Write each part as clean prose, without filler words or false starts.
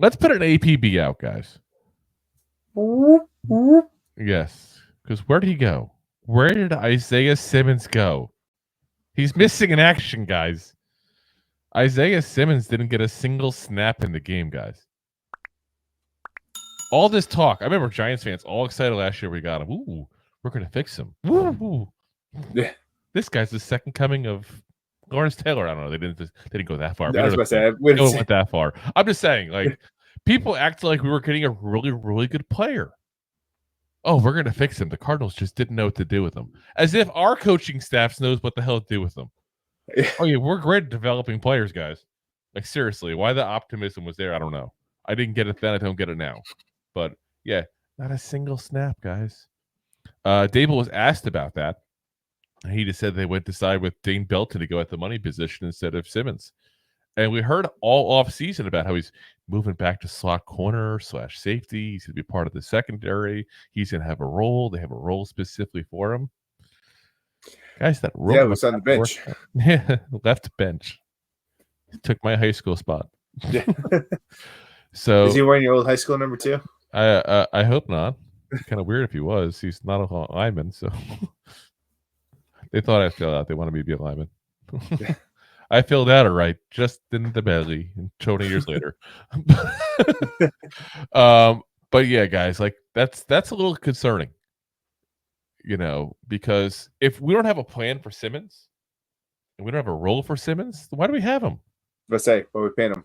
Let's put an APB out, guys. Yes, because where did he go? Where did Isaiah Simmons go? He's missing in action, guys. Isaiah Simmons didn't get a single snap in the game, guys. All this talk. I remember Giants fans all excited last year we got him. Ooh, we're going to fix him. Ooh. Yeah. This guy's the second coming of Lawrence Taylor. I don't know. They didn't go that far. I was about to say, they went that far. I'm just saying, like, people act like we were getting a really, really good player. Oh, we're going to fix him. The Cardinals just didn't know what to do with him. As if our coaching staff knows what the hell to do with them. Oh, yeah, we're great at developing players, guys. Like, seriously, why the optimism was there, I don't know. I didn't get it then. I don't get it now. But, yeah, not a single snap, guys. Dable was asked about that. He just said they went to side with Dane Belton to go at the money position instead of Simmons. And we heard all offseason about how he's moving back to slot corner / safety. He's going to be part of the secondary. He's going to have a role. They have a role specifically for him. Guys, that role. Yeah, it was on the bench. Yeah, left bench. He took my high school spot. Yeah. So is he wearing your old high school number 2? I hope not. It's kind of weird if he was. He's not a lineman, so they thought I filled out. They wanted me to be a lineman. I filled out all right, just in the belly, 20 years later. But yeah, guys, like that's a little concerning, because if we don't have a plan for Simmons and we don't have a role for Simmons, why do we have him? Let's say, what we paying him?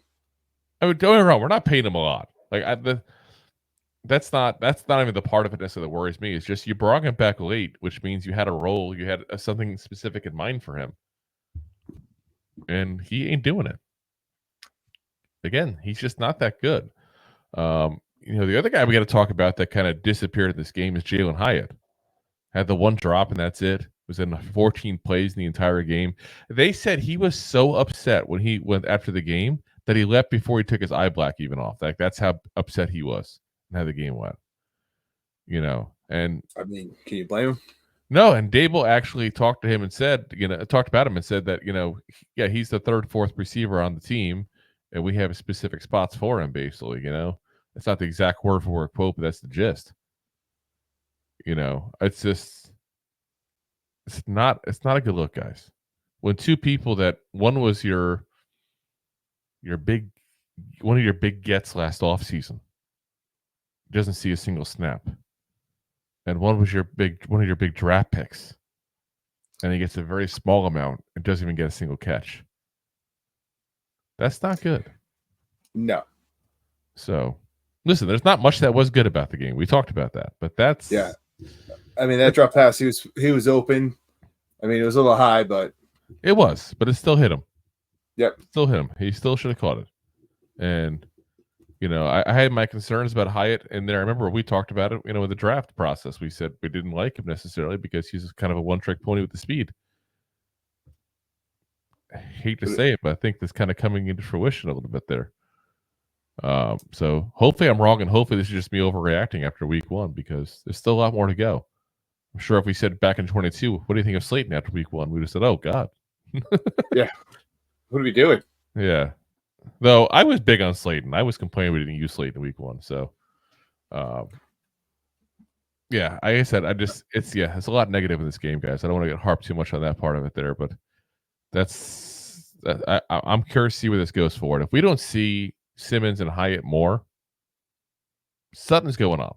I mean, don't get me wrong, we're not paying him a lot. Like that's not even the part of it necessarily that worries me. It's just you brought him back late, which means you had a role, you had something specific in mind for him. And he ain't doing it. Again, he's just not that good. The other guy we got to talk about that kind of disappeared in this game is Jalin Hyatt. Had the one drop and that's it. Was in 14 plays in the entire game. They said he was so upset when he went after the game that he left before he took his eye black even off. Like that's how upset he was and how the game went. And I mean, can you blame him? No, and Dable actually talked to him and said, talked about him and said that, yeah, he's the third, fourth receiver on the team, and we have specific spots for him, basically, It's not the exact word for word quote, but that's the gist. It's just, it's not a good look, guys. When two people that one was one of your big gets last offseason doesn't see a single snap. And one was one of your big draft picks. And he gets a very small amount and doesn't even get a single catch. That's not good. No. So, listen, there's not much that was good about the game. We talked about that. But that's... Yeah. I mean, that drop pass, he was open. I mean, it was a little high, but... It was, but it still hit him. Yep. Still hit him. He still should have caught it. And... I had my concerns about Hyatt in there. I remember we talked about it, in the draft process. We said we didn't like him necessarily because he's kind of a one-trick pony with the speed. I hate to say it, but I think that's kind of coming into fruition a little bit there. So hopefully I'm wrong, and hopefully this is just me overreacting after week 1 because there's still a lot more to go. I'm sure if we said back in 22, what do you think of Slayton after week 1? We would have said, oh, God. Yeah. What are we doing? Yeah. Though I was big on Slayton. I was complaining we didn't use Slayton in week 1. So, yeah, like I said, it's a lot negative in this game, guys. I don't want to get harped too much on that part of it there, but I'm curious to see where this goes forward. If we don't see Simmons and Hyatt more, something's going on.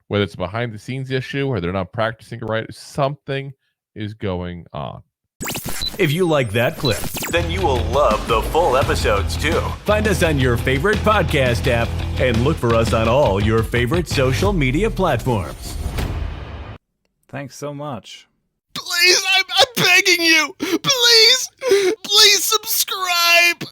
Whether it's a behind the scenes issue or they're not practicing right, something is going on. If you like that clip, then you will love the full episodes too. Find us on your favorite podcast app and look for us on all your favorite social media platforms. Thanks so much. Please, I'm begging you. Please subscribe.